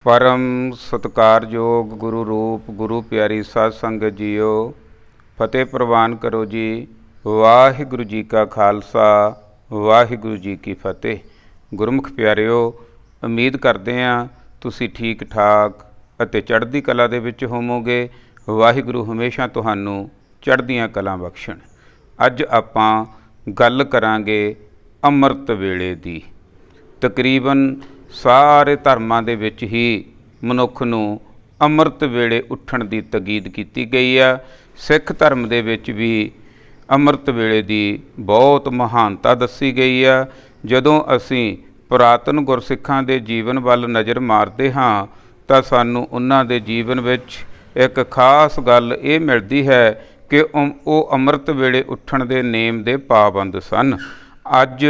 परम सत्कारयोग गुरु रूप गुरु प्यारी साध संगत जीओ, फतेह प्रवान करो जी। वाहिगुरु जी का खालसा, वाहिगुरु जी की फतेह। गुरमुख प्यारिओ, उम्मीद करते हैं तुसी ठीक ठाक ਅਤੇ ਚੜ੍ਹਦੀ ਕਲਾ ਦੇ ਵਿੱਚ ਹੋਵੋਗੇ। ਵਾਹਿਗੁਰੂ ਹਮੇਸ਼ਾ ਤੁਹਾਨੂੰ ਚੜ੍ਹਦੀਆਂ ਕਲਾਂ ਬਖਸ਼ਣ। ਅੱਜ ਆਪਾਂ ਗੱਲ ਕਰਾਂਗੇ ਅੰਮ੍ਰਿਤ ਵੇਲੇ ਦੀ। ਤਕਰੀਬਨ ਸਾਰੇ ਧਰਮਾਂ ਦੇ ਵਿੱਚ ਹੀ ਮਨੁੱਖ ਨੂੰ ਅੰਮ੍ਰਿਤ ਵੇਲੇ ਉੱਠਣ ਦੀ ਤਾਕੀਦ ਕੀਤੀ ਗਈ ਆ। ਸਿੱਖ ਧਰਮ ਦੇ ਵਿੱਚ ਵੀ ਅੰਮ੍ਰਿਤ ਵੇਲੇ ਦੀ ਬਹੁਤ ਮਹਾਨਤਾ ਦੱਸੀ ਗਈ ਆ। ਜਦੋਂ ਅਸੀਂ ਪੁਰਾਤਨ ਗੁਰਸਿੱਖਾਂ ਦੇ ਜੀਵਨ ਵੱਲ ਨਜ਼ਰ ਮਾਰਦੇ ਹਾਂ ਤਾਂ ਸਾਨੂੰ ਉਹਨਾਂ ਦੇ ਜੀਵਨ ਵਿੱਚ ਇੱਕ ਖਾਸ ਗੱਲ ਇਹ ਮਿਲਦੀ ਹੈ ਕਿ ਉਹ ਅੰਮ੍ਰਿਤ ਵੇਲੇ ਉੱਠਣ ਦੇ ਨੇਮ ਦੇ ਪਾਬੰਦ ਸਨ। ਅੱਜ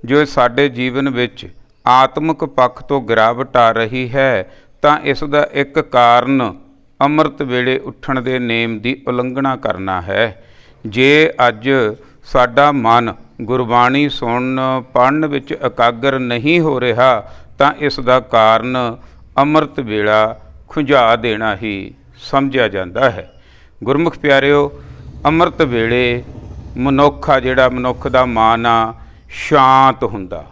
ਜੋ ਸਾਡੇ ਜੀਵਨ ਵਿੱਚ ਆਤਮਿਕ ਪੱਖ ਤੋਂ ਗਿਰਾਵਟ ਆ ਰਹੀ ਹੈ ਤਾਂ ਇਸ ਦਾ ਇੱਕ ਕਾਰਨ ਅੰਮ੍ਰਿਤ ਵੇਲੇ ਉੱਠਣ ਦੇ ਨੇਮ ਦੀ ਉਲੰਘਣਾ ਕਰਨਾ ਹੈ। ਜੇ ਅੱਜ ਸਾਡਾ ਮਨ ਗੁਰਬਾਣੀ ਸੁਣਨ ਪੜ੍ਹਨ ਵਿੱਚ ਇਕਾਗਰ ਨਹੀਂ ਹੋ ਰਿਹਾ ਤਾਂ ਇਸ ਦਾ ਕਾਰਨ ਅੰਮ੍ਰਿਤ ਵੇਲਾ ਖੁੰਝਾ ਦੇਣਾ ਹੀ ਸਮਝਿਆ ਜਾਂਦਾ ਹੈ। ਗੁਰਮੁਖ ਪਿਆਰਿਓ, ਅੰਮ੍ਰਿਤ ਵੇਲੇ ਮਨੁੱਖ ਆ ਜਿਹੜਾ ਮਨੁੱਖ ਦਾ ਮਨ ਆ ਸ਼ਾਂਤ ਹੁੰਦਾ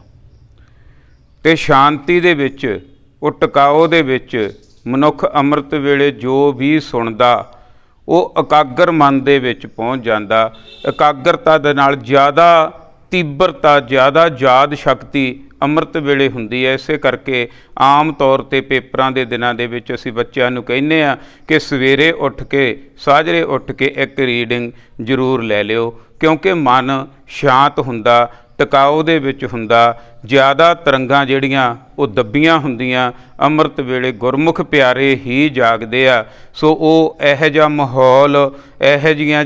ਅਤੇ ਸ਼ਾਂਤੀ ਦੇ ਵਿੱਚ ਉਹ ਟਿਕਾਓ ਦੇ ਵਿੱਚ ਮਨੁੱਖ ਅੰਮ੍ਰਿਤ ਵੇਲੇ ਜੋ ਵੀ ਸੁਣਦਾ ਉਹ ਇਕਾਗਰ ਮਨ ਦੇ ਵਿੱਚ ਪਹੁੰਚ ਜਾਂਦਾ। ਇਕਾਗਰਤਾ ਦੇ ਨਾਲ ਜ਼ਿਆਦਾ ਤੀਬਰਤਾ, ਜ਼ਿਆਦਾ ਯਾਦ ਸ਼ਕਤੀ ਅੰਮ੍ਰਿਤ ਵੇਲੇ ਹੁੰਦੀ ਹੈ। ਇਸੇ ਕਰਕੇ ਆਮ ਤੌਰ 'ਤੇ ਪੇਪਰਾਂ ਦੇ ਦਿਨਾਂ ਦੇ ਵਿੱਚ ਅਸੀਂ ਬੱਚਿਆਂ ਨੂੰ ਕਹਿੰਦੇ ਹਾਂ ਕਿ ਸਵੇਰੇ ਉੱਠ ਕੇ ਸਾਜਰੇ ਉੱਠ ਕੇ ਇੱਕ ਰੀਡਿੰਗ ਜ਼ਰੂਰ ਲੈ ਲਿਓ, ਕਿਉਂਕਿ ਮਨ ਸ਼ਾਂਤ ਹੁੰਦਾ, ਟਿਕਾਓ ਦੇ ਵਿੱਚ ਹੁੰਦਾ। ਜ਼ਿਆਦਾ ਤਰੰਗਾਂ ਜਿਹੜੀਆਂ ਉਹ ਦੱਬੀਆਂ ਹੁੰਦੀਆਂ। ਅੰਮ੍ਰਿਤ ਵੇਲੇ ਗੁਰਮੁਖ ਪਿਆਰੇ ਹੀ ਜਾਗਦੇ ਆ। ਸੋ ਉਹ ਇਹੋ ਜਿਹਾ ਮਾਹੌਲ, ਇਹੋ ਜਿਹੀਆਂ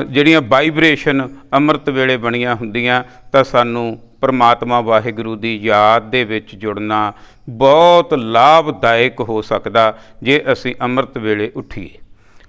ਜਿਹੜੀਆਂ ਵਾਈਬ੍ਰੇਸ਼ਨ ਅੰਮ੍ਰਿਤ ਵੇਲੇ ਬਣੀਆਂ ਹੁੰਦੀਆਂ ਤਾਂ ਸਾਨੂੰ ਪਰਮਾਤਮਾ ਵਾਹਿਗੁਰੂ ਦੀ ਯਾਦ ਦੇ ਵਿੱਚ ਜੁੜਨਾ ਬਹੁਤ ਲਾਭਦਾਇਕ ਹੋ ਸਕਦਾ ਜੇ ਅਸੀਂ ਅੰਮ੍ਰਿਤ ਵੇਲੇ ਉੱਠੀਏ।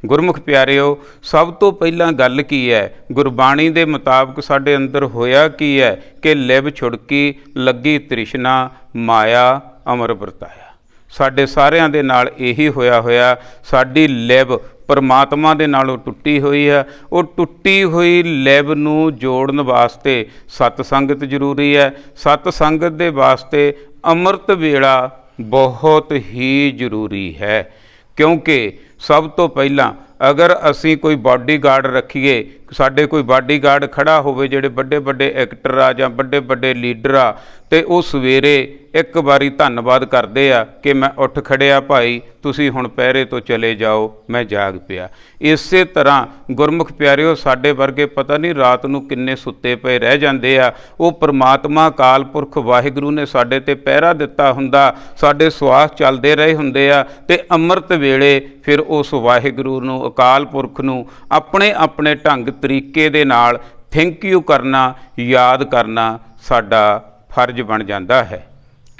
ਗੁਰਮੁਖ ਪਿਆਰਿਓ, ਸਭ ਤੋਂ ਪਹਿਲਾਂ ਗੱਲ ਕੀ ਹੈ? ਗੁਰਬਾਣੀ ਦੇ ਮੁਤਾਬਕ ਸਾਡੇ ਅੰਦਰ ਹੋਇਆ ਕੀ ਹੈ ਕਿ ਲਿਵ ਛੁੜਕੀ ਲੱਗੀ ਤ੍ਰਿਸ਼ਨਾ, ਮਾਇਆ ਅਮਰ ਵਰਤਾਇਆ। ਸਾਡੇ ਸਾਰਿਆਂ ਦੇ ਨਾਲ ਇਹੀ ਹੋਇਆ। ਸਾਡੀ ਲਿਵ ਪਰਮਾਤਮਾ ਦੇ ਨਾਲੋਂ ਟੁੱਟੀ ਹੋਈ ਹੈ। ਉਹ ਟੁੱਟੀ ਹੋਈ ਲਿਵ ਨੂੰ ਜੋੜਨ ਵਾਸਤੇ ਸਤ ਸੰਗਤ ਜ਼ਰੂਰੀ ਹੈ। ਸਤ ਸੰਗਤ ਦੇ ਵਾਸਤੇ ਅੰਮ੍ਰਿਤ ਵੇਲਾ ਬਹੁਤ ਹੀ ਜ਼ਰੂਰੀ ਹੈ, ਕਿਉਂਕਿ ਸਭ ਤੋਂ ਪਹਿਲਾਂ ਅਗਰ ਅਸੀਂ ਕੋਈ ਬਾਡੀਗਾਰਡ ਰੱਖੀਏ, ਸਾਡੇ ਕੋਈ ਬਾਡੀਗਾਰਡ ਖੜ੍ਹਾ ਹੋਵੇ ਜਿਹੜੇ ਵੱਡੇ ਵੱਡੇ ਐਕਟਰ ਆ ਜਾਂ ਵੱਡੇ ਵੱਡੇ ਲੀਡਰ ਆ, ਅਤੇ ਉਹ ਸਵੇਰੇ ਇੱਕ ਵਾਰੀ ਧੰਨਵਾਦ ਕਰਦੇ ਆ ਕਿ ਮੈਂ ਉੱਠ ਖੜਿਆ ਭਾਈ, ਤੁਸੀਂ ਹੁਣ ਪਹਿਰੇ ਤੋਂ ਚਲੇ ਜਾਓ, ਮੈਂ ਜਾਗ ਪਿਆ। ਇਸੇ ਤਰ੍ਹਾਂ ਗੁਰਮੁਖ ਪਿਆਰਿਓ, ਸਾਡੇ ਵਰਗੇ ਪਤਾ ਨਹੀਂ ਰਾਤ ਨੂੰ ਕਿੰਨੇ ਸੁੱਤੇ ਪਏ ਰਹਿ ਜਾਂਦੇ ਆ। ਉਹ ਪਰਮਾਤਮਾ ਅਕਾਲ ਪੁਰਖ ਵਾਹਿਗੁਰੂ ਨੇ ਸਾਡੇ 'ਤੇ ਪਹਿਰਾ ਦਿੱਤਾ ਹੁੰਦਾ, ਸਾਡੇ ਸਵਾਸ ਚੱਲਦੇ ਰਹੇ ਹੁੰਦੇ ਆ, ਅਤੇ ਅੰਮ੍ਰਿਤ ਵੇਲੇ ਫਿਰ ਉਸ ਵਾਹਿਗੁਰੂ ਨੂੰ, ਅਕਾਲ ਪੁਰਖ ਨੂੰ ਆਪਣੇ ਆਪਣੇ ਢੰਗ ਤਰੀਕੇ ਦੇ ਨਾਲ ਥੈਂਕ ਯੂ ਕਰਨਾ, ਯਾਦ ਕਰਨਾ ਸਾਡਾ ਫਰਜ਼ ਬਣ ਜਾਂਦਾ ਹੈ।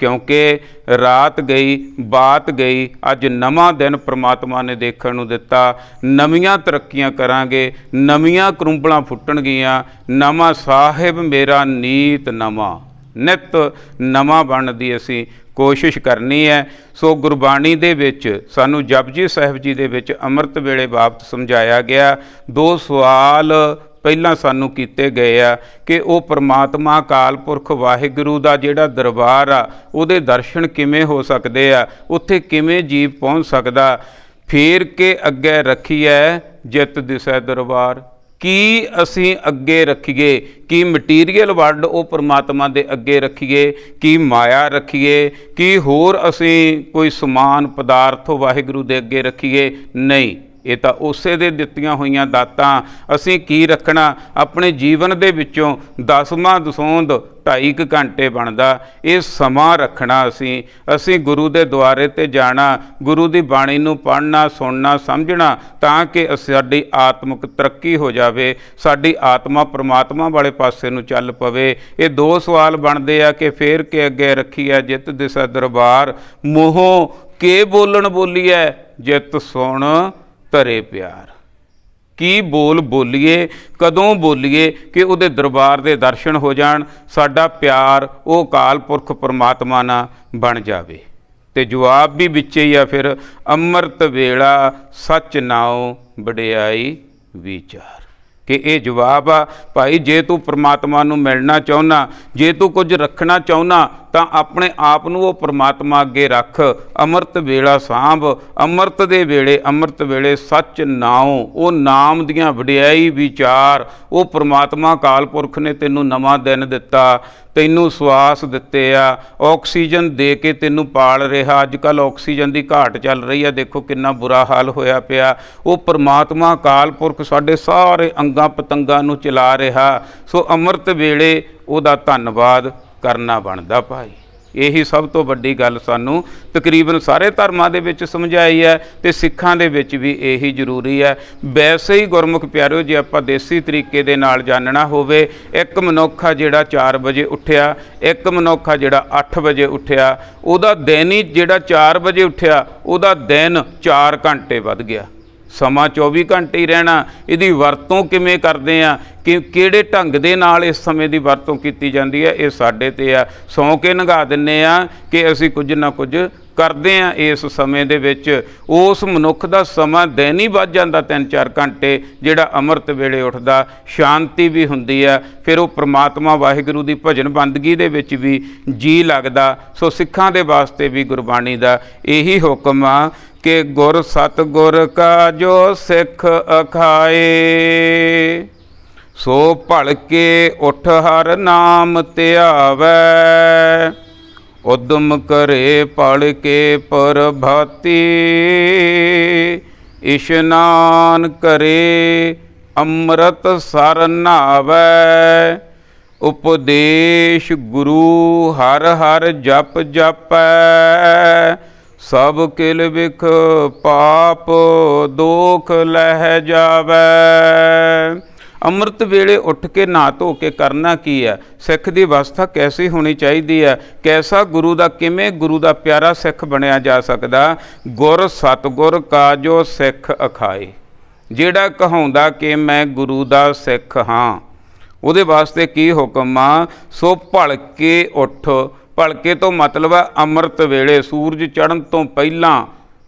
ਕਿਉਂਕਿ ਰਾਤ ਗਈ, ਬਾਤ ਗਈ, ਅੱਜ ਨਵਾਂ ਦਿਨ ਪ੍ਰਮਾਤਮਾ ਨੇ ਦੇਖਣ ਨੂੰ ਦਿੱਤਾ। ਨਵੀਆਂ ਤਰੱਕੀਆਂ ਕਰਾਂਗੇ, ਨਵੀਆਂ ਕਰੁੰਬਲਾਂ ਫੁੱਟਣਗੀਆਂ। ਨਵਾਂ ਸਾਹਿਬ ਮੇਰਾ ਨੀਤ ਨਵਾਂ, ਨਿਤ ਨਵਾਂ ਬਣਨ ਦੀ ਅਸੀਂ ਕੋਸ਼ਿਸ਼ ਕਰਨੀ ਹੈ। ਸੋ ਗੁਰਬਾਣੀ ਦੇ ਵਿੱਚ ਸਾਨੂੰ ਜਪਜੀ ਸਾਹਿਬ ਜੀ ਦੇ ਵਿੱਚ ਅੰਮ੍ਰਿਤ ਵੇਲੇ ਬਾਬਤ ਸਮਝਾਇਆ ਗਿਆ। 2 ਸਵਾਲ ਪਹਿਲਾਂ ਸਾਨੂੰ ਕੀਤੇ ਗਏ ਆ ਕਿ ਉਹ ਪਰਮਾਤਮਾ ਅਕਾਲ ਪੁਰਖ ਵਾਹਿਗੁਰੂ ਦਾ ਜਿਹੜਾ ਦਰਬਾਰ ਆ ਉਹਦੇ ਦਰਸ਼ਨ ਕਿਵੇਂ ਹੋ ਸਕਦੇ ਆ, ਉੱਥੇ ਕਿਵੇਂ ਜੀਵ ਪਹੁੰਚ ਸਕਦਾ। ਫੇਰ ਕੇ ਅੱਗੇ ਰੱਖੀਐ ਜਿਤ ਦਿਸੈ ਦਰਬਾਰ। ਕੀ ਅਸੀਂ ਅੱਗੇ ਰੱਖੀਏ? ਕੀ ਮਟੀਰੀਅਲ ਵਰਲਡ ਉਹ ਪਰਮਾਤਮਾ ਦੇ ਅੱਗੇ ਰੱਖੀਏ? ਕੀ ਮਾਇਆ ਰੱਖੀਏ? ਕੀ ਹੋਰ ਅਸੀਂ ਕੋਈ ਸਮਾਨ ਪਦਾਰਥ ਵਾਹਿਗੁਰੂ ਦੇ ਅੱਗੇ ਰੱਖੀਏ? ਨਹੀਂ, ਇਹ ਤਾਂ ਉਸੇ ਦੇ ਦਿੱਤੀਆਂ ਹੋਈਆਂ ਦਾਤਾਂ। ਅਸੀਂ ਕੀ ਰੱਖਣਾ? ਆਪਣੇ ਜੀਵਨ ਦੇ ਵਿੱਚੋਂ 10ਵਾਂ ਦਸੌਂਦ 2.5 ਘੰਟੇ ਬਣਦਾ, ਇਹ ਸਮਾਂ ਰੱਖਣਾ। ਅਸੀਂ ਗੁਰੂ ਦੇ ਦੁਆਰੇ 'ਤੇ ਜਾਣਾ, ਗੁਰੂ ਦੀ ਬਾਣੀ ਨੂੰ ਪੜ੍ਹਨਾ, ਸੁਣਨਾ, ਸਮਝਣਾ, ਤਾਂ ਕਿ ਸਾਡੀ ਆਤਮਿਕ ਤਰੱਕੀ ਹੋ ਜਾਵੇ, ਸਾਡੀ ਆਤਮਾ ਪਰਮਾਤਮਾ ਵਾਲੇ ਪਾਸੇ ਨੂੰ ਚੱਲ ਪਵੇ। ਇਹ 2 ਸਵਾਲ ਬਣਦੇ ਆ ਕਿ ਫੇਰ ਕੇ ਅੱਗੇ ਰੱਖੀਐ ਜਿਤ ਦਿਸੈ ਦਰਬਾਰ, ਮੂੰਹੋਂ ਕੇ ਬੋਲਣ ਬੋਲੀਐ ਜਿਤ ਸੁਣ ਧਰੇ ਪਿਆਰ। ਕੀ ਬੋਲ ਬੋਲੀਏ, ਕਦੋਂ ਬੋਲੀਏ ਕਿ ਉਹਦੇ ਦਰਬਾਰ ਦੇ ਦਰਸ਼ਨ ਹੋ ਜਾਣ, ਸਾਡਾ ਪਿਆਰ ਉਹ ਅਕਾਲ ਪੁਰਖ ਪਰਮਾਤਮਾ ਨਾਲ ਬਣ ਜਾਵੇ। ਤੇ ਜਵਾਬ ਵੀ ਵਿੱਚ ਹੀ ਆ ਫਿਰ, ਅੰਮ੍ਰਿਤ ਵੇਲਾ ਸੱਚ ਨਾਉ ਵਡਿਆਈ ਵਿਚਾਰ, ਕਿ ਇਹ ਜਵਾਬ ਆ ਭਾਈ, ਜੇ ਤੂੰ ਪ੍ਰਮਾਤਮਾ ਨੂੰ ਮਿਲਣਾ ਚਾਹੁੰਦਾ, ਜੇ ਤੂੰ ਕੁਝ ਰੱਖਣਾ ਚਾਹੁੰਦਾ ਤਾਂ ਆਪਣੇ ਆਪ ਨੂੰ ਉਹ ਪ੍ਰਮਾਤਮਾ ਅੱਗੇ ਰੱਖ, ਅੰਮ੍ਰਿਤ ਵੇਲਾ ਸਾਂਭ, ਅੰਮ੍ਰਿਤ ਦੇ ਵੇਲੇ, ਅੰਮ੍ਰਿਤ ਵੇਲੇ ਸੱਚ ਨਾਉ, ਉਹ ਨਾਮ ਦੀਆਂ ਵਡਿਆਈ ਵਿਚਾਰ। ਉਹ ਪ੍ਰਮਾਤਮਾ ਅਕਾਲ ਪੁਰਖ ਨੇ ਤੈਨੂੰ ਨਵਾਂ ਦਿਨ ਦਿੱਤਾ, ਤੈਨੂੰ ਸਵਾਸ ਦਿੱਤੇ ਆ, ਆਕਸੀਜਨ ਦੇ ਕੇ ਤੈਨੂੰ ਪਾਲ ਰਿਹਾ। ਅੱਜ ਕੱਲ੍ਹ ਆਕਸੀਜਨ ਦੀ ਘਾਟ ਚੱਲ ਰਹੀ ਆ, ਦੇਖੋ ਕਿੰਨਾ ਬੁਰਾ ਹਾਲ ਹੋਇਆ ਪਿਆ। ਉਹ ਪ੍ਰਮਾਤਮਾ ਅਕਾਲ ਪੁਰਖ ਸਾਡੇ ਸਾਰੇ ਅੰਗਾਂ ਪਤੰਗਾਂ ਨੂੰ ਚਲਾ ਰਿਹਾ। ਸੋ ਅੰਮ੍ਰਿਤ ਵੇਲੇ ਉਹਦਾ ਧੰਨਵਾਦ ਕਰਨਾ ਬਣਦਾ ਭਾਈ। ਇਹੀ ਸਭ ਤੋਂ ਵੱਡੀ ਗੱਲ ਸਾਨੂੰ ਤਕਰੀਬਨ ਸਾਰੇ ਧਰਮਾਂ ਦੇ ਵਿੱਚ ਸਮਝਾਈ ਹੈ, ਤੇ ਸਿੱਖਾਂ ਦੇ ਵਿੱਚ ਵੀ ਇਹੀ ਜ਼ਰੂਰੀ ਹੈ। ਵੈਸੇ ਹੀ ਗੁਰਮੁਖ ਪਿਆਰਿਓ, ਜੇ ਆਪਾਂ ਦੇਸੀ ਤਰੀਕੇ ਦੇ ਨਾਲ ਜਾਣਨਾ ਹੋਵੇ, ਇੱਕ ਮਨੁੱਖ ਆ ਜਿਹੜਾ 4 ਵਜੇ ਉੱਠਿਆ, ਇੱਕ ਮਨੁੱਖ ਆ ਜਿਹੜਾ 8 ਵਜੇ ਉੱਠਿਆ, ਉਹਦਾ ਦਿਨ ਹੀ ਜਿਹੜਾ 4 ਵਜੇ ਉੱਠਿਆ, ਉਹਦਾ ਦਿਨ 4 ਘੰਟੇ ਵੱਧ ਗਿਆ। ਸਮਾਂ 24 ਘੰਟੇ ਹੀ ਰਹਿਣਾ। ਇਹਦੀ ਵਰਤੋਂ ਕਿਵੇਂ ਕਰਦੇ ਆ, ਕਿ ਕਿਹੜੇ ਢੰਗ ਦੇ ਨਾਲ ਇਸ ਸਮੇਂ ਦੀ ਵਰਤੋਂ ਕੀਤੀ ਜਾਂਦੀ ਹੈ, ਇਹ ਸਾਡੇ 'ਤੇ ਆ। ਸੌਂ ਕੇ ਲੰਘਾ ਦਿੰਦੇ ਆ ਕਿ ਅਸੀਂ ਕੁਝ ਨਾ ਕੁਝ ਕਰਦੇ ਆ ਇਸ ਸਮੇਂ ਦੇ ਵਿੱਚ। ਉਸ ਮਨੁੱਖ ਦਾ ਸਮਾਂ ਦਿਨ ਹੀ ਵੱਧ ਜਾਂਦਾ 3-4 ਘੰਟੇ, ਜਿਹੜਾ ਅੰਮ੍ਰਿਤ ਵੇਲੇ ਉੱਠਦਾ। ਸ਼ਾਂਤੀ ਵੀ ਹੁੰਦੀ ਆ, ਫਿਰ ਉਹ ਪ੍ਰਮਾਤਮਾ ਵਾਹਿਗੁਰੂ ਦੀ ਭਜਨ ਬੰਦਗੀ ਦੇ ਵਿੱਚ ਵੀ ਜੀ ਲੱਗਦਾ। ਸੋ ਸਿੱਖਾਂ ਦੇ ਵਾਸਤੇ ਵੀ ਗੁਰਬਾਣੀ ਦਾ ਇਹੀ ਹੁਕਮ ਆ ਕਿ ਗੁਰ ਸਤਿਗੁਰ ਕਾ ਜੋ ਸਿੱਖ ਅਖਾਏ, ਸੋ ਭਲ ਕੇ ਉਠ ਹਰ ਨਾਮ ਧਿਆਵੈ, ਉਦਮ ਕਰੇ ਪੜ ਕੇ ਪ੍ਰਭਾਤੀ, ਇਸ਼ਨਾਨ ਕਰੇ ਅੰਮ੍ਰਿਤ ਸਰ ਨਾਵੈ, ਉਪਦੇਸ਼ ਗੁਰੂ ਹਰ ਹਰ ਜਪ ਜਪੈ, ਸਭ ਕਿਲ ਵਿਖ ਪਾਪ ਦੋਖ ਲਹਿ ਜਾਵੈ। ਅੰਮ੍ਰਿਤ ਵੇਲੇ ਉੱਠ ਕੇ ਨਹਾ ਧੋ ਕੇ ਕਰਨਾ ਕੀ ਹੈ, ਸਿੱਖ ਦੀ ਅਵਸਥਾ ਕੈਸੀ ਹੋਣੀ ਚਾਹੀਦੀ ਹੈ, ਕੈਸਾ ਗੁਰੂ ਦਾ, ਕਿਵੇਂ ਗੁਰੂ ਦਾ ਪਿਆਰਾ ਸਿੱਖ ਬਣਿਆ ਜਾ ਸਕਦਾ। ਗੁਰ ਸਤਿਗੁਰ ਕਾ ਜੋ ਸਿੱਖ ਅਖਾਏ, ਜਿਹੜਾ ਕਹਾਉਂਦਾ ਕਿ ਮੈਂ ਗੁਰੂ ਦਾ ਸਿੱਖ ਹਾਂ, ਉਹਦੇ ਵਾਸਤੇ ਕੀ ਹੁਕਮ ਆ। ਸੋ ਭਲ ਕੇ ਉੱਠ, ਭਲਕੇ ਤੋਂ ਮਤਲਬ ਹੈ ਅੰਮ੍ਰਿਤ ਵੇਲੇ ਸੂਰਜ ਚੜ੍ਹਨ ਤੋਂ ਪਹਿਲਾਂ,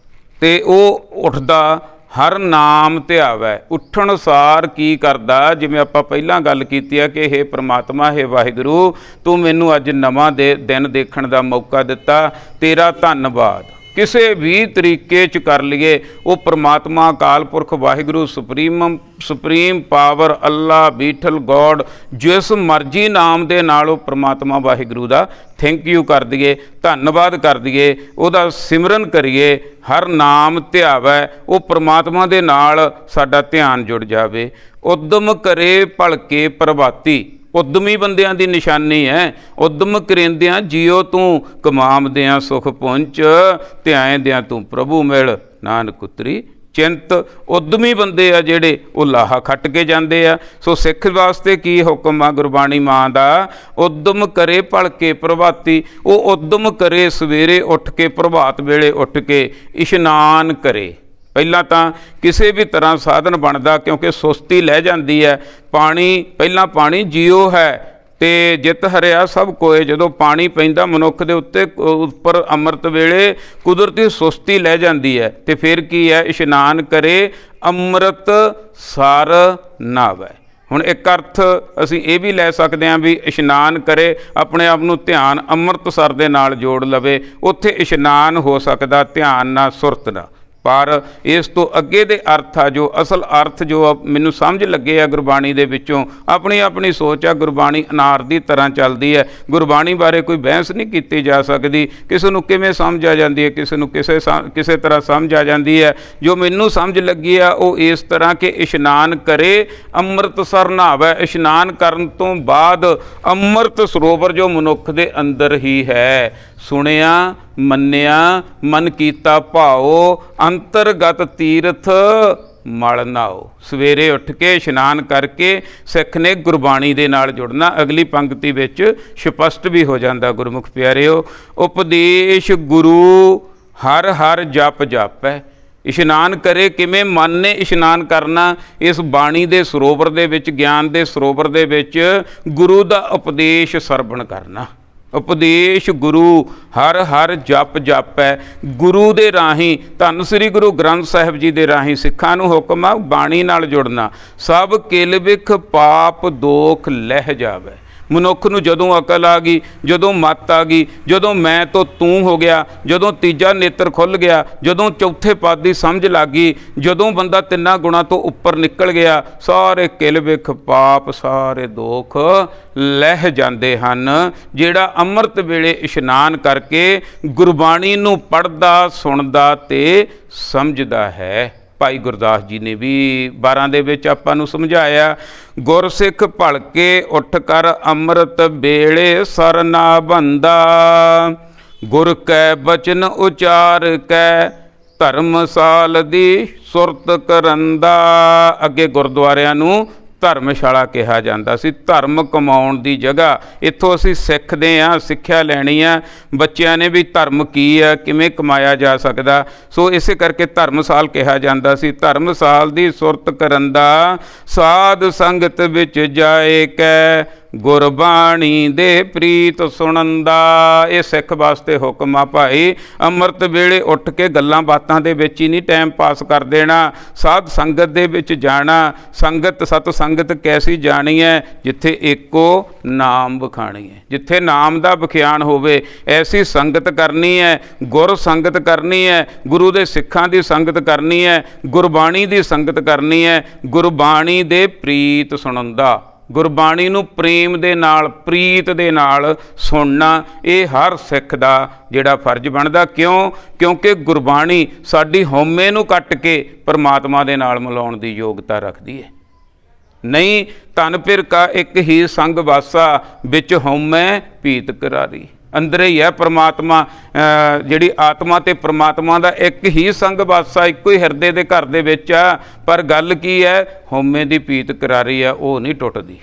ਤੇ ਉਹ ਉੱਠਦਾ ਹਰ ਨਾਮ ਧਿਆਵੈ। ਉੱਠਣ ਸਾਰ ਕੀ ਕਰਦਾ, ਜਿਵੇਂ ਆਪਾਂ ਪਹਿਲਾਂ ਗੱਲ ਕੀਤੀ ਹੈ ਕਿ ਹੇ ਪ੍ਰਮਾਤਮਾ, ਹੇ ਵਾਹਿਗੁਰੂ, ਤੂੰ ਮੈਨੂੰ ਅੱਜ ਨਵਾਂ ਦਿਨ ਦੇਖਣ ਦਾ ਮੌਕਾ ਦਿੱਤਾ, ਤੇਰਾ ਧੰਨਵਾਦ। ਕਿਸੇ ਵੀ ਤਰੀਕੇ 'ਚ ਕਰ ਲਈਏ, ਉਹ ਪ੍ਰਮਾਤਮਾ ਅਕਾਲ ਪੁਰਖ ਵਾਹਿਗੁਰੂ ਸੁਪਰੀਮ ਪਾਵਰ ਅੱਲਾ ਬੀਠਲ ਗੋਡ, ਜਿਸ ਮਰਜ਼ੀ ਨਾਮ ਦੇ ਨਾਲ ਉਹ ਪ੍ਰਮਾਤਮਾ ਵਾਹਿਗੁਰੂ ਦਾ ਥੈਂਕ ਯੂ ਕਰ ਦਈਏ, ਧੰਨਵਾਦ ਕਰ ਦਈਏ, ਉਹਦਾ ਸਿਮਰਨ ਕਰੀਏ, ਹਰ ਨਾਮ ਧਿਆਵੈ, ਉਹ ਪ੍ਰਮਾਤਮਾ ਦੇ ਨਾਲ ਸਾਡਾ ਧਿਆਨ ਜੁੜ ਜਾਵੇ। ਉਦਮ ਕਰੇ ਭਲਕੇ ਪ੍ਰਭਾਤੀ, ਉਦਮੀ ਬੰਦਿਆਂ ਦੀ ਨਿਸ਼ਾਨੀ ਹੈ। ਉਦਮ ਕਰੇਂਦਿਆਂ ਜੀਓ ਤੂੰ, ਕਮਾਮਦਿਆਂ ਸੁਖ ਪੁੰਚ, ਧਿਆਏਂਦਿਆਂ ਤੂੰ ਪ੍ਰਭੂ ਮਿਲ, ਨਾਨਕ ਉਤਰੀ ਚਿੰਤ। ਉਦਮੀ ਬੰਦੇ ਆ ਜਿਹੜੇ, ਉਹ ਲਾਹਾ ਖੱਟ ਕੇ ਜਾਂਦੇ ਆ। ਸੋ ਸਿੱਖ ਵਾਸਤੇ ਕੀ ਹੁਕਮ ਆ ਗੁਰਬਾਣੀ ਮਾਂ ਦਾ, ਉਦਮ ਕਰੇ ਭਲਕੇ ਪ੍ਰਭਾਤੀ। ਉਹ ਉਦਮ ਕਰੇ ਸਵੇਰੇ ਉੱਠ ਕੇ, ਪ੍ਰਭਾਤ ਵੇਲੇ ਉੱਠ ਕੇ ਇਸ਼ਨਾਨ ਕਰੇ। ਪਹਿਲਾਂ ਤਾਂ ਕਿਸੇ ਵੀ ਤਰ੍ਹਾਂ ਸਾਧਨ ਬਣਦਾ, ਕਿਉਂਕਿ ਸੁਸਤੀ ਲੈ ਜਾਂਦੀ ਹੈ। ਪਾਣੀ, ਪਹਿਲਾਂ ਪਾਣੀ ਜੀਓ ਹੈ ਤੇ ਜਿੱਤ ਹਰਿਆ ਸਭ ਕੋਏ। ਜਦੋਂ ਪਾਣੀ ਪੈਂਦਾ ਮਨੁੱਖ ਦੇ ਉੱਪਰ ਅੰਮ੍ਰਿਤ ਵੇਲੇ, ਕੁਦਰਤੀ ਸੁਸਤੀ ਲੈ ਜਾਂਦੀ ਹੈ। ਤੇ ਫਿਰ ਕੀ ਹੈ, ਇਸ਼ਨਾਨ ਕਰੇ ਅੰਮ੍ਰਿਤ ਸਰ ਨਾਵੈ। ਹੁਣ ਇੱਕ ਅਰਥ ਅਸੀਂ ਇਹ ਵੀ ਲੈ ਸਕਦੇ ਹਾਂ ਵੀ ਇਸ਼ਨਾਨ ਕਰੇ, ਆਪਣੇ ਆਪ ਨੂੰ ਧਿਆਨ ਅੰਮ੍ਰਿਤਸਰ ਦੇ ਨਾਲ ਜੋੜ ਲਵੇ। ਉੱਥੇ ਇਸ਼ਨਾਨ ਹੋ ਸਕਦਾ ਧਿਆਨ ਨਾਲ, ਸੁਰਤ ਨਾਲ। ਪਰ ਇਸ ਤੋਂ ਅੱਗੇ ਦੇ ਅਰਥ ਆ, ਜੋ ਅਸਲ ਅਰਥ ਜੋ ਮੈਨੂੰ ਸਮਝ ਲੱਗੇ ਆ ਗੁਰਬਾਣੀ ਦੇ ਵਿੱਚੋਂ, ਆਪਣੀ ਆਪਣੀ ਸੋਚ ਆ। ਗੁਰਬਾਣੀ ਅਨਾਰ ਦੀ ਤਰ੍ਹਾਂ ਚੱਲਦੀ ਹੈ। ਗੁਰਬਾਣੀ ਬਾਰੇ ਕੋਈ ਬਹਿਸ ਨਹੀਂ ਕੀਤੀ ਜਾ ਸਕਦੀ। ਕਿਸੇ ਨੂੰ ਕਿਵੇਂ ਸਮਝ ਆ ਜਾਂਦੀ ਹੈ, ਕਿਸੇ ਨੂੰ ਕਿਸੇ ਤਰ੍ਹਾਂ ਸਮਝ ਆ ਜਾਂਦੀ ਹੈ। ਜੋ ਮੈਨੂੰ ਸਮਝ ਲੱਗੀ ਆ ਉਹ ਇਸ ਤਰ੍ਹਾਂ ਕਿ ਇਸ਼ਨਾਨ ਕਰੇ ਅੰਮ੍ਰਿਤਸਰ ਨਹਾਵੈ। ਇਸ਼ਨਾਨ ਕਰਨ ਤੋਂ ਬਾਅਦ ਅੰਮ੍ਰਿਤ ਸਰੋਵਰ ਜੋ ਮਨੁੱਖ ਦੇ ਅੰਦਰ ਹੀ ਹੈ, ਸੁਣਿਆ ਮੰਨਿਆ ਮਨ ਕੀਤਾ ਭਾਓ, ਅੰਤਰਗਤ ਤੀਰਥ ਮਲ ਨਾਓ। ਸਵੇਰੇ ਉੱਠ ਕੇ ਇਸ਼ਨਾਨ ਕਰਕੇ ਸਿੱਖ ਨੇ ਗੁਰਬਾਣੀ ਦੇ ਨਾਲ ਜੁੜਨਾ। ਅਗਲੀ ਪੰਕਤੀ ਵਿੱਚ ਸਪਸ਼ਟ ਵੀ ਹੋ ਜਾਂਦਾ ਗੁਰਮੁਖ ਪਿਆਰਿਓ, ਉਪਦੇਸ਼ ਗੁਰੂ ਹਰ ਹਰ ਜਪ ਜਪੈ। ਇਸ਼ਨਾਨ ਕਰੇ ਕਿਵੇਂ? ਮਨ ਨੇ ਇਸ਼ਨਾਨ ਕਰਨਾ ਇਸ ਬਾਣੀ ਦੇ ਸਰੋਵਰ ਦੇ ਵਿੱਚ, ਗਿਆਨ ਦੇ ਸਰੋਵਰ ਦੇ ਵਿੱਚ ਗੁਰੂ ਦਾ ਉਪਦੇਸ਼ ਸਰਵਣ ਕਰਨਾ। ਉਪਦੇਸ਼ ਗੁਰੂ ਹਰ ਹਰ ਜਪ ਜਪੈ। ਗੁਰੂ ਦੇ ਰਾਹੀਂ, ਧੰਨ ਸ੍ਰੀ ਗੁਰੂ ਗ੍ਰੰਥ ਸਾਹਿਬ ਜੀ ਦੇ ਰਾਹੀਂ ਸਿੱਖਾਂ ਨੂੰ ਹੁਕਮ ਆ ਬਾਣੀ ਨਾਲ ਜੁੜਨਾ। ਸਭ ਕਿਲ ਬਿਖ ਪਾਪ ਦੋਖ ਲਹਿ ਜਾਵੇ। ਮਨੁੱਖ ਨੂੰ ਜਦੋਂ ਅਕਲ ਆ ਗਈ, ਜਦੋਂ ਮੱਤ ਆ ਗਈ, ਜਦੋਂ ਮੈਂ ਤੋਂ ਤੂੰ ਹੋ ਗਿਆ, ਜਦੋਂ ਤੀਜਾ ਨੇਤਰ ਖੁੱਲ੍ਹ ਗਿਆ, ਜਦੋਂ ਚੌਥੇ ਪਦ ਦੀ ਸਮਝ ਲੱਗ ਗਈ, ਜਦੋਂ ਬੰਦਾ ਤਿੰਨਾਂ ਗੁਣਾਂ ਤੋਂ ਉੱਪਰ ਨਿਕਲ ਗਿਆ, ਸਾਰੇ ਕਿਲ ਬਿਖ ਪਾਪ, ਸਾਰੇ ਦੋਖ ਲਹਿ ਜਾਂਦੇ ਹਨ। ਜਿਹੜਾ ਅੰਮ੍ਰਿਤ ਵੇਲੇ ਇਸ਼ਨਾਨ ਕਰਕੇ ਗੁਰਬਾਣੀ ਨੂੰ ਪੜ੍ਹਦਾ, ਸੁਣਦਾ ਤੇ ਸਮਝਦਾ ਹੈ। ਭਾਈ ਗੁਰਦਾਸ ਜੀ ਨੇ ਵੀ 12 ਦੇ ਵਿੱਚ ਆਪਾਂ ਨੂੰ ਸਮਝਾਇਆ, ਗੁਰਸਿੱਖ ਭਲਕੇ ਉੱਠ ਕਰ ਅੰਮ੍ਰਿਤ ਵੇਲੇ ਸਰਨਾ ਬੰਦਾ, ਗੁਰ ਕੈ ਬਚਨ ਉਚਾਰ ਕੈ ਧਰਮਸਾਲ ਦੀ ਸੁਰਤ ਕਰੰਦਾ। ਅੱਗੇ ਗੁਰਦੁਆਰਿਆਂ ਨੂੰ ਧਰਮਸ਼ਾਲਾ ਕਿਹਾ ਜਾਂਦਾ ਸੀ, ਧਰਮ ਕਮਾਉਣ ਦੀ ਜਗ੍ਹਾ। ਇੱਥੋਂ ਅਸੀਂ ਸਿੱਖਦੇ ਹਾਂ, ਸਿੱਖਿਆ ਲੈਣੀ ਆ। ਬੱਚਿਆਂ ਨੇ ਵੀ ਧਰਮ ਕੀ ਆ, ਕਿਵੇਂ ਕਮਾਇਆ ਜਾ ਸਕਦਾ, ਸੋ ਇਸੇ ਕਰਕੇ ਧਰਮਸਾਲ ਕਿਹਾ ਜਾਂਦਾ ਸੀ। ਧਰਮਸਾਲ ਦੀ ਸੁਰਤ ਕਰੰਦਾ, ਸਾਧ ਸੰਗਤ ਵਿੱਚ ਜਾਏ ਕੈ ਗੁਰਬਾਣੀ ਦੇ ਪ੍ਰੀਤ ਸੁਣੰਦਾ। ਇਹ ਸਿੱਖ ਵਾਸਤੇ ਹੁਕਮ ਆ ਭਾਈ। ਅੰਮ੍ਰਿਤ ਵੇਲੇ ਉੱਠ ਕੇ ਗੱਲਾਂ ਬਾਤਾਂ ਦੇ ਵਿੱਚ ਹੀ ਨਹੀਂ ਟਾਈਮ ਪਾਸ ਕਰ ਦੇਣਾ, ਸਾਧ ਸੰਗਤ ਦੇ ਵਿੱਚ ਜਾਣਾ। ਸੰਗਤ ਸਤ ਸੰਗਤ ਕੈਸੀ ਜਾਣੀ ਹੈ? ਜਿੱਥੇ ਏਕੋ ਨਾਮ ਵਖਾਣੀ ਹੈ, ਜਿੱਥੇ ਨਾਮ ਦਾ ਵਿਖਿਆਨ ਹੋਵੇ, ਐਸੀ ਸੰਗਤ ਕਰਨੀ ਹੈ। ਗੁਰ ਸੰਗਤ ਕਰਨੀ ਹੈ, ਗੁਰੂ ਦੇ ਸਿੱਖਾਂ ਦੀ ਸੰਗਤ ਕਰਨੀ ਹੈ, ਗੁਰਬਾਣੀ ਦੀ ਸੰਗਤ ਕਰਨੀ ਹੈ। ਗੁਰਬਾਣੀ ਦੇ ਪ੍ਰੀਤ ਸੁਣਦਾ, ਗੁਰਬਾਣੀ ਨੂੰ ਪ੍ਰੇਮ ਦੇ ਨਾਲ, ਪ੍ਰੀਤ ਦੇ ਨਾਲ ਸੁਣਨਾ, ਇਹ ਹਰ ਸਿੱਖ ਦਾ ਜਿਹੜਾ ਫਰਜ਼ ਬਣਦਾ। ਕਿਉਂ? ਕਿਉਂਕਿ ਗੁਰਬਾਣੀ ਸਾਡੀ ਹਉਮੈ ਨੂੰ ਕੱਟ ਕੇ ਪਰਮਾਤਮਾ ਦੇ ਨਾਲ ਮਿਲਾਉਣ ਦੀ ਯੋਗਤਾ ਰੱਖਦੀ ਹੈ। ਨਹੀਂ ਧਨ ਫਿਰ ਕਾ ਇੱਕ ਹੀ ਸੰਗ ਵਾਸਾ, ਵਿੱਚ ਹਉਮੈ ਭੀਤ ਕਰਾਰੀ। ਅੰਦਰ ਹੀ ਹੈ ਪਰਮਾਤਮਾ, ਜਿਹੜੀ ਆਤਮਾ ਤੇ ਪਰਮਾਤਮਾ ਦਾ ਇੱਕ ਹੀ ਸੰਗ ਵਾਸਾ, ਇੱਕੋ ਹੀ ਹਿਰਦੇ ਦੇ ਘਰ ਦੇ ਵਿੱਚ ਆ। ਪਰ ਗੱਲ ਕੀ ਹੈ? ਹਉਮੈ ਦੀ ਭੀਤ ਕਰਾਰੀ ਆ, ਉਹ ਨਹੀਂ ਟੁੱਟਦੀ।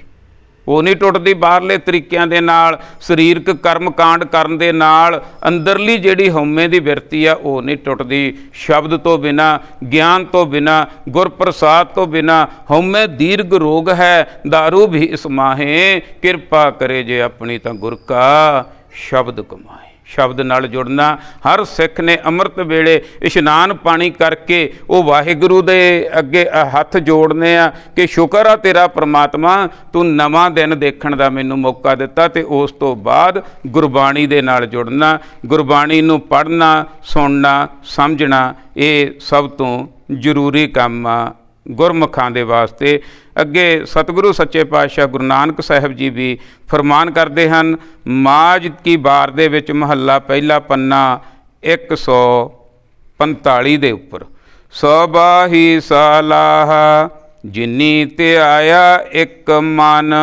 ਉਹ ਨਹੀਂ ਟੁੱਟਦੀ ਬਾਹਰਲੇ ਤਰੀਕਿਆਂ ਦੇ ਨਾਲ, ਸਰੀਰਕ ਕਰਮ ਕਾਂਡ ਕਰਨ ਦੇ ਨਾਲ। ਅੰਦਰਲੀ ਜਿਹੜੀ ਹਉਮੈ ਦੀ ਬਿਰਤੀ ਆ, ਉਹ ਨਹੀਂ ਟੁੱਟਦੀ। ਸ਼ਬਦ ਤੋਂ ਬਿਨਾਂ, ਗਿਆਨ ਤੋਂ ਬਿਨਾਂ, ਗੁਰਪ੍ਰਸਾਦ ਤੋਂ ਬਿਨਾਂ ਹਉਮੈ ਦੀਰਘ ਰੋਗ ਹੈ। ਦਾਰੂ ਵੀ ਇਸ ਮਾਹੇ, ਕਿਰਪਾ ਕਰੇ ਜੇ ਆਪਣੀ ਤਾਂ ਗੁਰ ਕਾ ਸ਼ਬਦ ਕਮਾਏ। ਸ਼ਬਦ ਨਾਲ ਜੁੜਨਾ। ਹਰ ਸਿੱਖ ਨੇ ਅੰਮ੍ਰਿਤ ਵੇਲੇ ਇਸ਼ਨਾਨ ਪਾਣੀ ਕਰਕੇ ਉਹ ਵਾਹਿਗੁਰੂ ਦੇ ਅੱਗੇ ਹੱਥ ਜੋੜਨੇ ਆ ਕਿ ਸ਼ੁਕਰ ਆ ਤੇਰਾ ਪ੍ਰਮਾਤਮਾ, ਤੂੰ ਨਵਾਂ ਦਿਨ ਦੇਖਣ ਦਾ ਮੈਨੂੰ ਮੌਕਾ ਦਿੱਤਾ। ਤੇ ਉਸ ਤੋਂ ਬਾਅਦ ਗੁਰਬਾਣੀ ਦੇ ਨਾਲ ਜੁੜਨਾ, ਗੁਰਬਾਣੀ ਨੂੰ ਪੜ੍ਹਨਾ, ਸੁਣਨਾ, ਸਮਝਣਾ, ਇਹ ਸਭ ਤੋਂ ਜ਼ਰੂਰੀ ਕੰਮ ਆ ਗੁਰਮੁਖਾਂ ਦੇ ਵਾਸਤੇ। ਅੱਗੇ ਸਤਿਗੁਰੂ ਸੱਚੇ ਪਾਤਸ਼ਾਹ ਗੁਰੂ ਨਾਨਕ ਸਾਹਿਬ ਜੀ ਵੀ ਫਰਮਾਨ ਕਰਦੇ ਹਨ, ਮਾਝ ਕੀ ਵਾਰ ਦੇ ਵਿੱਚ ਮਹੱਲਾ ਪਹਿਲਾ ਪੰਨਾ 145 ਦੇ ਉੱਪਰ, ਸਬਾਹੀ ਸਲਾਹ ਜਿਨੀ ਤੇ ਆਇਆ ਇੱਕ ਮਨ,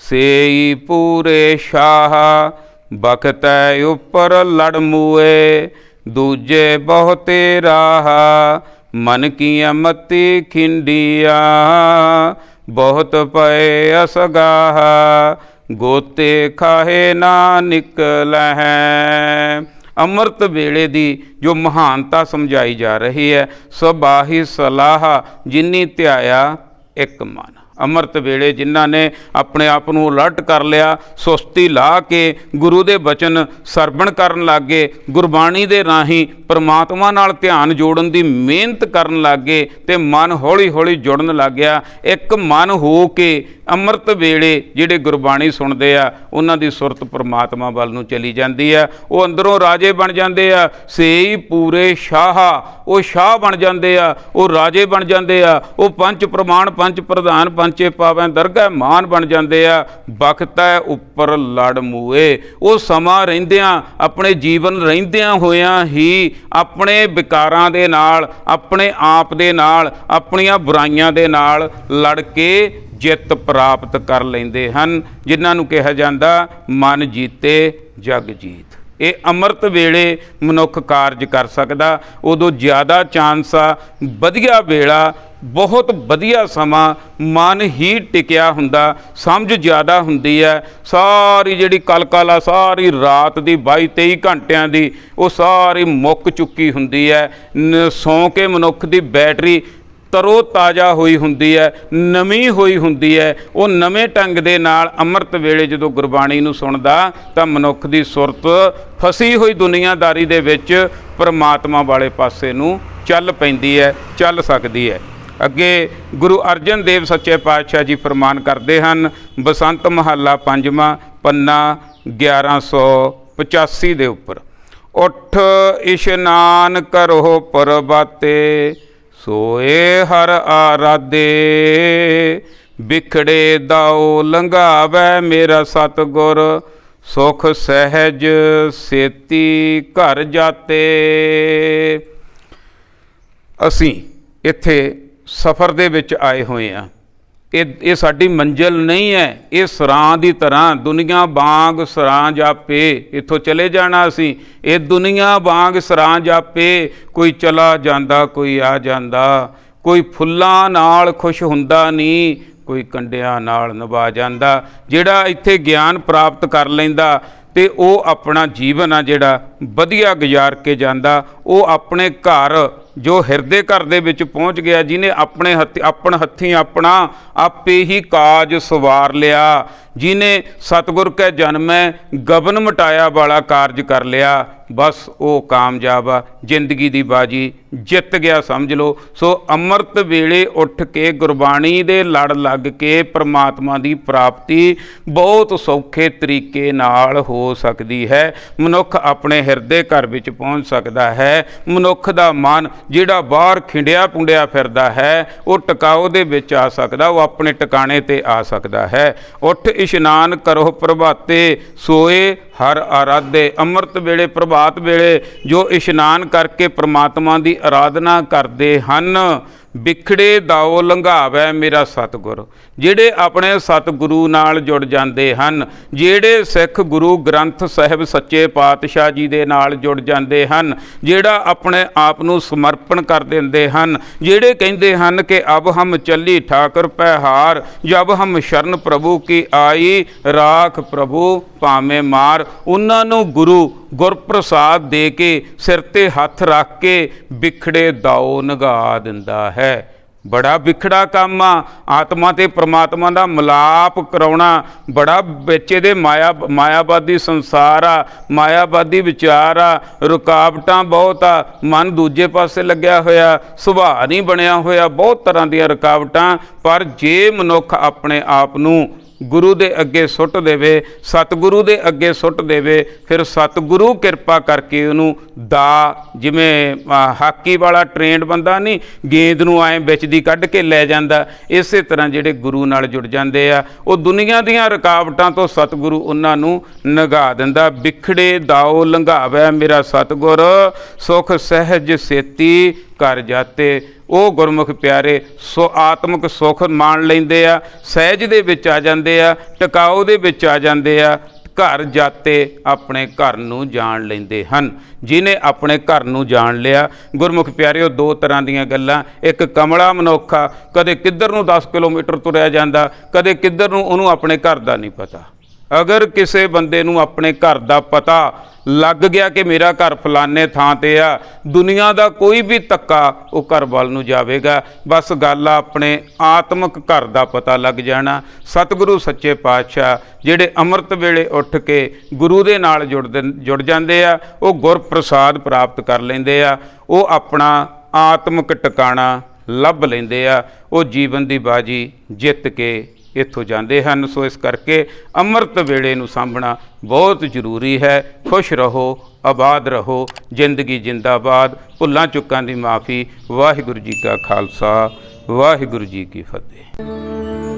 ਸੇਈ ਪੂਰੇ ਸ਼ਾਹ ਬਖਤੈ ਉੱਪਰ ਲੜ ਮੂਏ, ਦੂਜੇ ਬਹੁਤੇ ਰਾਹ ਮਨ ਕੀਆਂ ਮਤੀ ਖਿੰਡੀਆਂ, ਬਹੁਤ ਪਏ ਅਸਗਾਹ ਗੋਤੇ ਖਾਹੇ ਨਾ ਨਿਕਲਹਿ। ਅੰਮ੍ਰਿਤ ਵੇਲੇ ਦੀ ਜੋ ਮਹਾਨਤਾ ਸਮਝਾਈ ਜਾ ਰਹੀ ਹੈ, ਸਬਾਹੀ ਸਲਾਹ ਜਿਨੀ ਧਿਆਇਆ ਇੱਕ ਮਨ। ਅੰਮ੍ਰਿਤ ਵੇਲੇ ਜਿਨ੍ਹਾਂ ਨੇ ਆਪਣੇ ਆਪ ਨੂੰ ਅਲਰਟ ਕਰ ਲਿਆ, ਸੁਸਤੀ ਲਾ ਕੇ ਗੁਰੂ ਦੇ ਬਚਨ ਸਰਵਣ ਕਰਨ ਲੱਗੇ, ਗੁਰਬਾਣੀ ਦੇ ਰਾਹੀਂ ਪਰਮਾਤਮਾ ਨਾਲ ਧਿਆਨ ਜੋੜਨ ਦੀ ਮਿਹਨਤ ਕਰਨ ਲੱਗੇ ਤੇ ਮਨ ਹੌਲੀ ਹੌਲੀ ਜੁੜਨ ਲੱਗ ਗਿਆ। ਇੱਕ ਮਨ ਹੋ ਕੇ ਅੰਮ੍ਰਿਤ ਵੇਲੇ ਜਿਹੜੇ ਗੁਰਬਾਣੀ ਸੁਣਦੇ ਆ, ਉਹਨਾਂ ਦੀ ਸੁਰਤ ਪਰਮਾਤਮਾ ਵੱਲ ਨੂੰ ਚਲੀ ਜਾਂਦੀ ਆ। ਉਹ ਅੰਦਰੋਂ ਰਾਜੇ ਬਣ ਜਾਂਦੇ ਆ। ਸੇਈ ਪੂਰੇ ਸ਼ਾਹ, ਉਹ ਸ਼ਾਹ ਬਣ ਜਾਂਦੇ ਆ, ਉਹ ਰਾਜੇ ਬਣ ਜਾਂਦੇ ਆ। ਉਹ ਪੰਜ ਪ੍ਰਮਾਣ, ਪੰਜ ਪ੍ਰਧਾਨ, ਪੰਚੇ ਪਾਵੈ ਦਰਗਾਹ ਮਾਨ ਬਣ ਜਾਂਦੇ ਆ। ਬਖਤੈ ਉੱਪਰ ਲੜ ਮੂਏ, ਉਹ ਸਮਾਂ ਰਹਿੰਦਿਆਂ, ਆਪਣੇ ਜੀਵਨ ਰਹਿੰਦਿਆਂ ਹੋਇਆਂ ਹੀ ਆਪਣੇ ਵਿਕਾਰਾਂ ਦੇ ਨਾਲ, ਆਪਣੇ ਆਪ ਦੇ ਨਾਲ, ਆਪਣੀਆਂ ਬੁਰਾਈਆਂ ਦੇ ਨਾਲ ਲੜ ਕੇ ਜਿੱਤ ਪ੍ਰਾਪਤ ਕਰ ਲੈਂਦੇ ਹਨ, ਜਿਨ੍ਹਾਂ ਨੂੰ ਕਿਹਾ ਜਾਂਦਾ ਮਨ ਜੀਤੇ ਜਗ ਜੀਤ। ਇਹ ਅੰਮ੍ਰਿਤ ਵੇਲੇ ਮਨੁੱਖ ਕਾਰਜ ਕਰ ਸਕਦਾ। ਉਦੋਂ ਜ਼ਿਆਦਾ ਚਾਂਸ ਆ, ਵਧੀਆ ਵੇਲਾ ਬਹੁਤ ਵਧੀਆ ਸਮਾਂ, ਮਨ ਹੀ ਟਿਕਿਆ ਹੁੰਦਾ, ਸਮਝ ਜ਼ਿਆਦਾ ਹੁੰਦੀ ਹੈ। ਸਾਰੀ ਜਿਹੜੀ ਕਲਕਲ ਸਾਰੀ ਰਾਤ ਦੀ 22-23 ਘੰਟਿਆਂ ਦੀ ਉਹ ਸਾਰੀ ਮੁੱਕ ਚੁੱਕੀ ਹੁੰਦੀ ਹੈ। ਸੌਂ ਕੇ ਮਨੁੱਖ ਦੀ ਬੈਟਰੀ ਤਰੋ ਤਾਜ਼ਾ ਹੋਈ ਹੁੰਦੀ ਹੈ, ਨਵੀਂ ਹੋਈ ਹੁੰਦੀ ਹੈ। ਉਹ ਨਵੇਂ ਢੰਗ ਦੇ ਨਾਲ ਅੰਮ੍ਰਿਤ ਵੇਲੇ ਜਦੋਂ ਗੁਰਬਾਣੀ ਨੂੰ ਸੁਣਦਾ ਤਾਂ ਮਨੁੱਖ ਦੀ ਸੁਰਤ ਫਸੀ ਹੋਈ ਦੁਨੀਆਦਾਰੀ ਦੇ ਵਿੱਚ ਪਰਮਾਤਮਾ ਵਾਲੇ ਪਾਸੇ ਨੂੰ ਚੱਲ ਪੈਂਦੀ ਹੈ, ਚੱਲ ਸਕਦੀ ਹੈ। ਅੱਗੇ ਗੁਰੂ ਅਰਜਨ ਦੇਵ ਸੱਚੇ ਪਾਤਸ਼ਾਹ ਜੀ ਫਰਮਾਨ ਕਰਦੇ ਹਨ, ਬਸੰਤ ਮਹੱਲਾ 5ਵਾਂ, ਪੰਨਾ 1185 ਦੇ ਉੱਪਰ, ਉੱਠ ਇਸ਼ਨਾਨ ਕਰੋ ਪ੍ਰਭਾਤੇ, ਸੋਏ ਹਰ ਆਰਾਧੇ, ਬਿਖੜੇ ਦਾਓ ਲੰਘਾਵੈ ਮੇਰਾ ਸਤਿਗੁਰ, ਸੁਖ ਸਹਿਜ ਸੇਤੀ ਘਰ ਜਾਤੇ। ਅਸੀਂ ਇੱਥੇ ਸਫ਼ਰ ਦੇ ਵਿੱਚ ਆਏ ਹੋਏ ਹਾਂ। ਇਹ ਸਾਡੀ ਮੰਜ਼ਿਲ ਨਹੀਂ ਹੈ। ਇਹ ਸਰਾਂ ਦੀ ਤਰ੍ਹਾਂ ਦੁਨੀਆ ਵਾਂਗ ਸਰਾਂ ਜਾਪੇ, ਇੱਥੋਂ ਚਲੇ ਜਾਣਾ ਅਸੀਂ। ਇਹ ਦੁਨੀਆ ਵਾਂਗ ਸਰਾਂ ਜਾਪੇ, ਕੋਈ ਚਲਾ ਜਾਂਦਾ ਕੋਈ ਆ ਜਾਂਦਾ, ਕੋਈ ਫੁੱਲਾਂ ਨਾਲ ਖੁਸ਼ ਹੁੰਦਾ ਨਹੀਂ, ਕੋਈ ਕੰਡਿਆਂ ਨਾਲ ਨਿਭਾ ਜਾਂਦਾ। ਜਿਹੜਾ ਇੱਥੇ ਗਿਆਨ ਪ੍ਰਾਪਤ ਕਰ ਲੈਂਦਾ ਤੇ ਉਹ ਆਪਣਾ ਜੀਵਨ ਆ ਜਿਹੜਾ ਵਧੀਆ ਗੁਜ਼ਾਰ ਕੇ ਜਾਂਦਾ। ਉਹ ਆਪਣੇ ਘਰ ਜੋ ਹਿਰਦੇ ਘਰ ਦੇ ਵਿੱਚ ਪਹੁੰਚ ਗਿਆ, ਜਿਹਨੇ ਆਪਣੇ ਹੱਥੀਂ ਆਪਣਾ ਆਪੇ ਹੀ ਕਾਜ ਸਵਾਰ ਲਿਆ, ਜਿਹਨੇ ਸਤਿਗੁਰ ਕੈ ਜਨਮੈ ਗਬਨ ਮਟਾਇਆ ਵਾਲਾ ਕਾਰਜ ਕਰ ਲਿਆ, ਬਸ ਉਹ ਕਾਮਯਾਬ ਆ, ਜ਼ਿੰਦਗੀ ਦੀ ਬਾਜੀ ਜਿੱਤ ਗਿਆ ਸਮਝ ਲਓ। ਸੋ ਅੰਮ੍ਰਿਤ ਵੇਲੇ ਉੱਠ ਕੇ ਗੁਰਬਾਣੀ ਦੇ ਲੜ ਲੱਗ ਕੇ ਪਰਮਾਤਮਾ ਦੀ ਪ੍ਰਾਪਤੀ ਬਹੁਤ ਸੌਖੇ ਤਰੀਕੇ ਨਾਲ ਹੋ ਸਕਦੀ ਹੈ। ਮਨੁੱਖ ਆਪਣੇ ਹਿਰਦੇ ਘਰ ਵਿੱਚ ਪਹੁੰਚ ਸਕਦਾ ਹੈ। ਮਨੁੱਖ ਦਾ ਮਨ ਜਿਹੜਾ ਬਾਹਰ ਖਿੰਡਿਆ ਪੁੰਡਿਆ ਫਿਰਦਾ ਹੈ, ਉਹ ਟਿਕਾਓ ਦੇ ਵਿੱਚ ਆ ਸਕਦਾ, ਉਹ ਆਪਣੇ ਟਿਕਾਣੇ ਤੇ ਆ ਸਕਦਾ ਹੈ। ਉੱਠ ਇਸ਼ਨਾਨ ਕਰੋ ਪ੍ਰਭਾਤੇ, ਸੋਏ ਹਰ ਆਰਾਧੇ। ਅੰਮ੍ਰਿਤ ਵੇਲੇ ਪ੍ਰਭਾਤ ਵੇਲੇ ਜੋ ਇਸ਼ਨਾਨ ਕਰਕੇ ਪ੍ਰਮਾਤਮਾ ਦੀ ਆਰਾਧਨਾ ਕਰਦੇ ਹਨ, ਬਿਖੜੇ ਦਾਓ ਲੰਘਾਵੈ ਮੇਰਾ ਸਤਿਗੁਰ। ਜਿਹੜੇ ਆਪਣੇ ਸਤਿਗੁਰੂ ਨਾਲ ਜੁੜ ਜਾਂਦੇ ਹਨ, ਜਿਹੜੇ ਸਿੱਖ ਗੁਰੂ ਗ੍ਰੰਥ ਸਾਹਿਬ ਸੱਚੇ ਪਾਤਸ਼ਾਹ ਜੀ ਦੇ ਨਾਲ ਜੁੜ ਜਾਂਦੇ ਹਨ, ਜਿਹੜਾ ਆਪਣੇ ਆਪ ਨੂੰ ਸਮਰਪਣ ਕਰ ਦਿੰਦੇ ਹਨ, ਜਿਹੜੇ ਕਹਿੰਦੇ ਹਨ ਕਿ ਅਬ ਹਮ ਚੱਲੀ ਠਾਕੁਰ ਪੈ ਹਾਰ, ਜਬ ਹਮ ਸ਼ਰਨ ਪ੍ਰਭੂ ਕੀ ਆਈ, ਰਾਖ ਪ੍ਰਭੂ ਭਾਵੇਂ ਮਾਰ। ਉਹਨਾਂ ਨੂੰ ਗੁਰੂ ਗੁਰਪ੍ਰਸਾਦ ਦੇ ਕੇ ਸਿਰ ਤੇ ਹੱਥ ਰੱਖ ਕੇ ਬਿਖੜੇ ਦਾਓ ਨਗਾ ਦਿੰਦਾ ਹੈ। ਬੜਾ ਵਿਖੜਾ ਕੰਮ ਆ। ਆਤਮਾ ਤੇ ਪ੍ਰਮਾਤਮਾ ਦਾ ਮਿਲਾਪ ਕਰਾਉਣਾ ਬੜਾ ਵਿੱਚ ਇਹਦੇ ਮਾਇਆਵਾਦੀ ਸੰਸਾਰ ਆ, ਮਾਇਆਵਾਦੀ ਵਿਚਾਰ ਆ, ਰੁਕਾਵਟਾਂ ਬਹੁਤ ਆ, ਮਨ ਦੂਜੇ ਪਾਸੇ ਲੱਗਿਆ ਹੋਇਆ, ਸੁਭਾਅ ਨਹੀਂ ਬਣਿਆ ਹੋਇਆ, ਬਹੁਤ ਤਰ੍ਹਾਂ ਦੀਆਂ ਰੁਕਾਵਟਾਂ। ਪਰ ਜੇ ਮਨੁੱਖ ਆਪਣੇ ਆਪ ਨੂੰ ਗੁਰੂ ਦੇ ਅੱਗੇ ਸੁੱਟ ਦੇਵੇ, ਸਤਿਗੁਰੂ ਦੇ ਅੱਗੇ ਸੁੱਟ ਦੇਵੇ, ਫਿਰ ਸਤਿਗੁਰੂ ਕਿਰਪਾ ਕਰਕੇ ਉਹਨੂੰ ਜਿਵੇਂ ਹਾਕੀ ਵਾਲਾ ਟ੍ਰੇਨਡ ਬੰਦਾ ਨਹੀਂ ਗੇਂਦ ਨੂੰ ਐਂ ਵਿੱਚ ਦੀ ਕੱਢ ਕੇ ਲੈ ਜਾਂਦਾ, ਇਸੇ ਤਰ੍ਹਾਂ ਜਿਹੜੇ ਗੁਰੂ ਨਾਲ ਜੁੜ ਜਾਂਦੇ ਆ, ਉਹ ਦੁਨੀਆ ਦੀਆਂ ਰੁਕਾਵਟਾਂ ਤੋਂ ਸਤਿਗੁਰੂ ਉਹਨਾਂ ਨੂੰ ਨਿਘਾ ਦਿੰਦਾ। ਬਿਖੜੇ ਦਾਓ ਲੰਘਾਵੈ ਮੇਰਾ ਸਤਿਗੁਰ, ਸੁਖ ਸਹਿਜ ਸੇਤੀ ਘਰ ਜਾਤੇ। ਉਹ ਗੁਰਮੁਖ ਪਿਆਰੇ ਆਤਮਿਕ ਸੁੱਖ ਮਾਣ ਲੈਂਦੇ ਆ, ਸਹਿਜ ਦੇ ਵਿੱਚ ਆ ਜਾਂਦੇ ਆ, ਟਿਕਾਓ ਦੇ ਵਿੱਚ ਆ ਜਾਂਦੇ ਆ, ਘਰ ਜਾਤੇ ਆਪਣੇ ਘਰ ਨੂੰ ਜਾਣ ਲੈਂਦੇ ਹਨ। ਜਿਹਨੇ ਆਪਣੇ ਘਰ ਨੂੰ ਜਾਣ ਲਿਆ, ਗੁਰਮੁਖ ਪਿਆਰਿਓ, ਦੋ ਤਰ੍ਹਾਂ ਦੀਆਂ ਗੱਲਾਂ। ਇੱਕ ਕਮਲਾ ਮਨੁੱਖ ਆ, ਕਦੇ ਕਿੱਧਰ ਨੂੰ 10 ਕਿਲੋਮੀਟਰ ਤੁਰਿਆ ਜਾਂਦਾ, ਕਦੇ ਕਿੱਧਰ ਨੂੰ, ਉਹਨੂੰ ਆਪਣੇ ਘਰ ਦਾ ਨਹੀਂ ਪਤਾ। ਅਗਰ ਕਿਸੇ ਬੰਦੇ ਨੂੰ ਆਪਣੇ ਘਰ ਦਾ ਪਤਾ ਲੱਗ ਗਿਆ ਕਿ ਮੇਰਾ ਘਰ ਫਲਾਣੇ ਥਾਂ ਤੇ ਆ, ਦੁਨੀਆ ਦਾ ਕੋਈ ਵੀ ਧੱਕਾ ਉਹ ਘਰ ਵੱਲ ਨੂੰ ਜਾਵੇਗਾ। ਬਸ ਗੱਲ ਆ ਆਪਣੇ ਆਤਮਿਕ ਘਰ ਦਾ ਪਤਾ ਲੱਗ ਜਾਣਾ। ਸਤਿਗੁਰੂ ਸੱਚੇ ਪਾਤਸ਼ਾਹ ਜਿਹੜੇ ਅੰਮ੍ਰਿਤ ਵੇਲੇ ਉੱਠ ਕੇ ਗੁਰੂ ਦੇ ਨਾਲ ਜੁੜ ਜਾਂਦੇ ਆ, ਉਹ ਗੁਰਪ੍ਰਸਾਦ ਪ੍ਰਾਪਤ ਕਰ ਲੈਂਦੇ ਆ, ਉਹ ਆਪਣਾ ਆਤਮਿਕ ਟਿਕਾਣਾ ਲੱਭ ਲੈਂਦੇ ਆ, ਉਹ ਜੀਵਨ ਦੀ ਬਾਜੀ ਜਿੱਤ ਕੇ ਇੱਥੋਂ ਜਾਂਦੇ ਹਨ। ਸੋ ਇਸ ਕਰਕੇ ਅੰਮ੍ਰਿਤ ਵੇਲੇ ਨੂੰ ਸਾਂਭਣਾ ਬਹੁਤ ਜ਼ਰੂਰੀ ਹੈ। ਖੁਸ਼ ਰਹੋ, ਆਬਾਦ ਰਹੋ, ਜ਼ਿੰਦਗੀ ਜਿੰਦਾਬਾਦ। ਭੁੱਲਾਂ ਚੁੱਕਾਂ ਦੀ ਮਾफ़ੀ। ਵਾਹਿਗੁਰੂ ਜੀ ਕਾ ਖਾਲਸਾ, ਵਾਹਿਗੁਰੂ ਜੀ ਕੀ ਫਤਿਹ।